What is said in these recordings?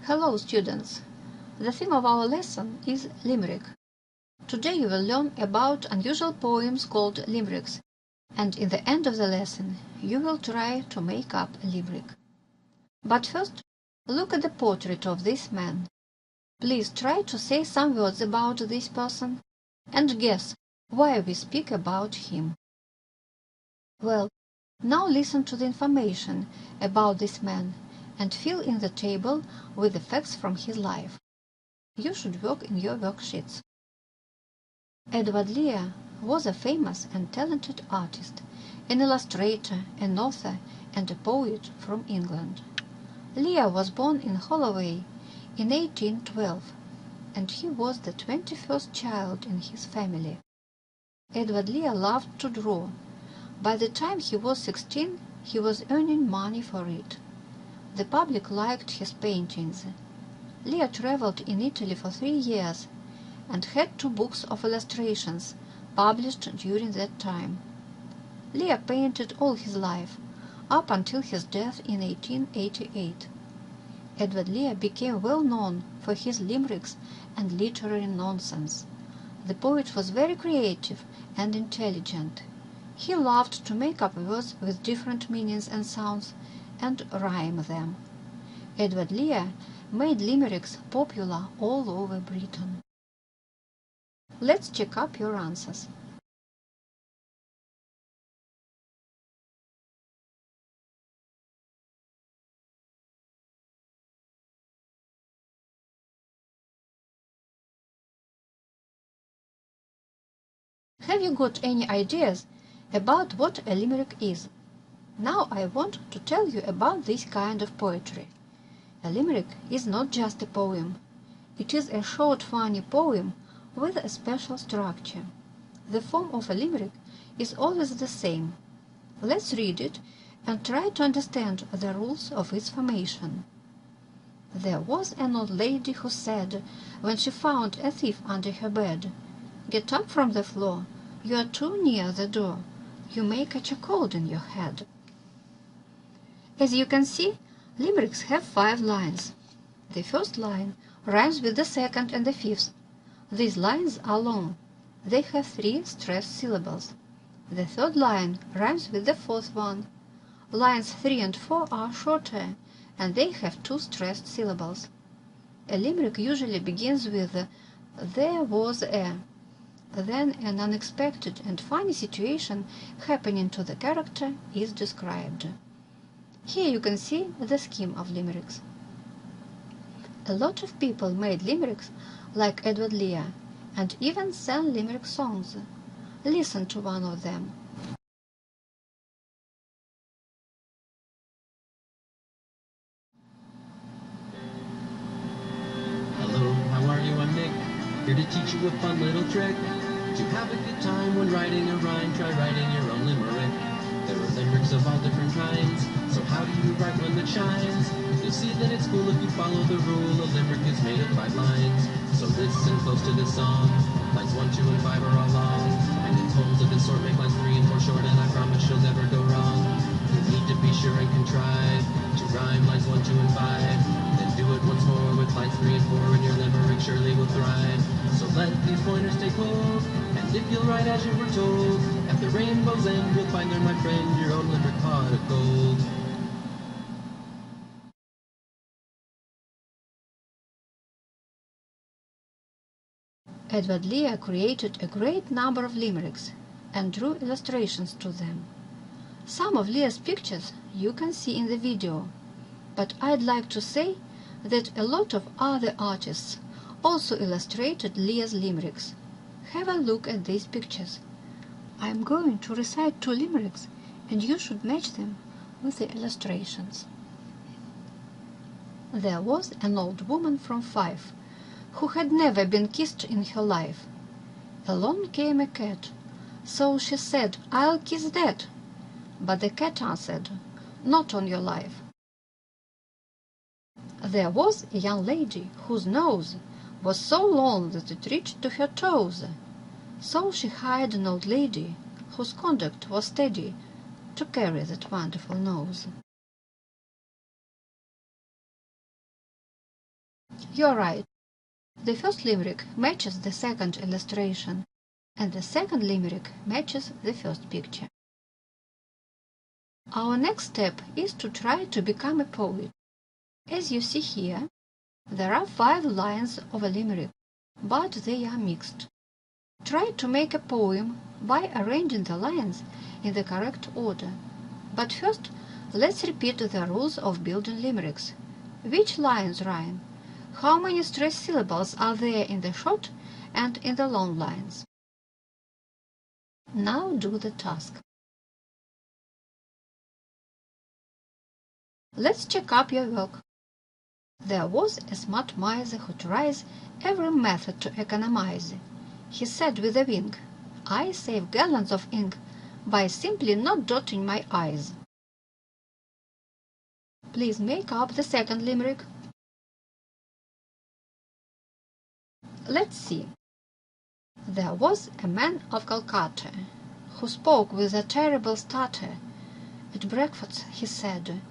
Hello students! The theme of our lesson is Limerick. Today you will learn about unusual poems called limericks, and in the end of the lesson you will try to make up a limerick. But first, look at the portrait of this man. Please try to say some words about this person and guess why we speak about him. Well, now listen to the information about this man and fill in the table with the facts from his life. You should work in your worksheets. Edward Lear was a famous and talented artist, an illustrator, an author, and a poet from England. Lear was born in Holloway in 1812, and he was the 21st child in his family. Edward Lear loved to draw. By the time he was 16, he was earning money for it. The public liked his paintings. Lear traveled in Italy for 3 years and had 2 books of illustrations published during that time. Lear painted all his life, up until his death in 1888. Edward Lear became well known for his limericks and literary nonsense. The poet was very creative and intelligent. He loved to make up words with different meanings and sounds and rhyme them. Edward Lear made limericks popular all over Britain. Let's check up your answers. Have you got any ideas about what a limerick is? Now I want to tell you about this kind of poetry. A limerick is not just a poem. It is a short, funny poem with a special structure. The form of a limerick is always the same. Let's read it and try to understand the rules of its formation. There was an old lady who said, when she found a thief under her bed, "Get up from the floor, you are too near the door, you may catch a cold in your head." As you can see, limericks have 5 lines. The first line rhymes with the second and the fifth. These lines are long. They have 3 stressed syllables. The third line rhymes with the fourth one. Lines 3 and 4 are shorter, and they have 2 stressed syllables. A limerick usually begins with "there was a," then an unexpected and funny situation happening to the character is described. Here you can see the scheme of limericks. A lot of people made limericks like Edward Lear, and even sang limerick songs. Listen to one of them. Hello, how are you? I'm Nick, here to teach you a fun little trick. To have a good time when writing a rhyme, try writing your own limerick. There are limericks of all different kinds, so how do you write one that shines? You'll see that it's cool if you follow the rule. A limerick is made of 5 lines, so listen close to this song. Lines 1, 2, and 5 are all long, and in poems of this sort make lines 3 and 4 short, and I promise you'll never go wrong. You need to be sure and contrive to rhyme lines 1, 2, and 5. Then do it once more with lines 3 and 4, and your limerick surely will thrive. So let these pointers take hold, and if you'll write as you were told, at the rainbow's end you'll find there, my friend, your own limerick pot of gold. Edward Lear created a great number of limericks and drew illustrations to them. Some of Lear's pictures you can see in the video, but I'd like to say that a lot of other artists also illustrated Lear's limericks. Have a look at these pictures. I'm going to recite 2 limericks, and you should match them with the illustrations. There was an old woman from Fife who had never been kissed in her life. Along came a cat, so she said, "I'll kiss that." But the cat answered, "Not on your life." There was a young lady whose nose was so long that it reached to her toes, so she hired an old lady whose conduct was steady to carry that wonderful nose. You're right. The first limerick matches the second illustration, and the second limerick matches the first picture. Our next step is to try to become a poet. As you see here, there are 5 lines of a limerick, but they are mixed. Try to make a poem by arranging the lines in the correct order. But first, let's repeat the rules of building limericks. Which lines rhyme? How many stressed syllables are there in the short and in the long lines? Now do the task. Let's check up your work. There was a smart miser who tries every method to economize. He said with a wink, I save gallons of ink by simply not dotting my i's. Please make up the second limerick. Let's see. There was a man of Calcutta who spoke with a terrible stutter. At breakfast he said,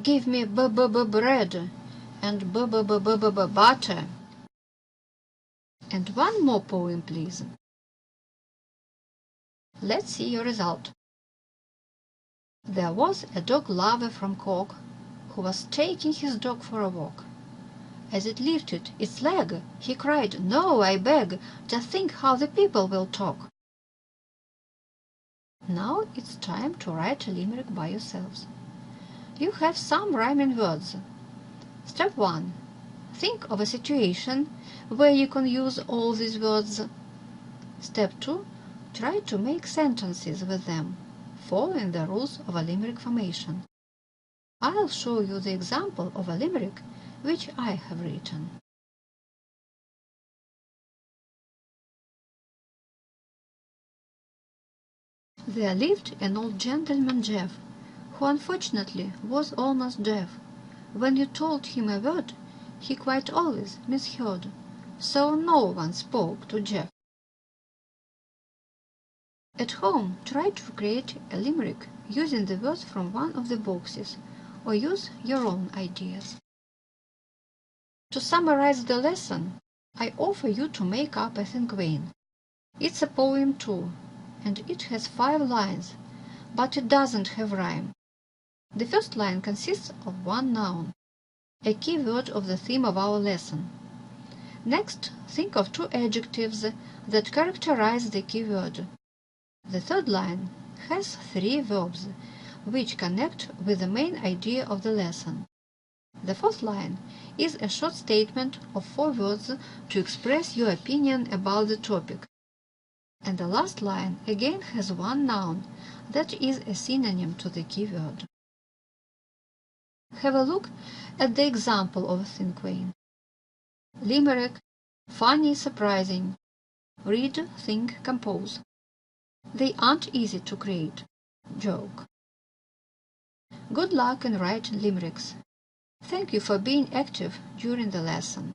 give me bread and butter. And one more poem, please. Let's see your result. There was a dog lover from Cork who was taking his dog for a walk. As it lifted its leg, he cried, no, I beg, just think how the people will talk. Now it's time to write a limerick by yourselves. You have some rhyming words. Step 1. Think of a situation where you can use all these words. Step 2. Try to make sentences with them, following the rules of a limerick formation. I'll show you the example of a limerick which I have written. There lived an old gentleman Jeff, who unfortunately was almost deaf. When you told him a word, he quite always misheard, so no one spoke to Jeff. At home, try to create a limerick using the words from one of the boxes, or use your own ideas. To summarize the lesson, I offer you to make up a Vain. It's a poem too, and it has 5 lines, but it doesn't have rhyme. The first line consists of one noun, a key word of the theme of our lesson. Next, think of 2 adjectives that characterize the key word. The third line has 3 verbs, which connect with the main idea of the lesson. The fourth line is a short statement of 4 words to express your opinion about the topic. And the last line again has one noun that is a synonym to the key word. Have a look at the example of a Vain. Limerick, funny, surprising. Read, think, compose. They aren't easy to create. Joke. Good luck in writing limericks. Thank you for being active during the lesson.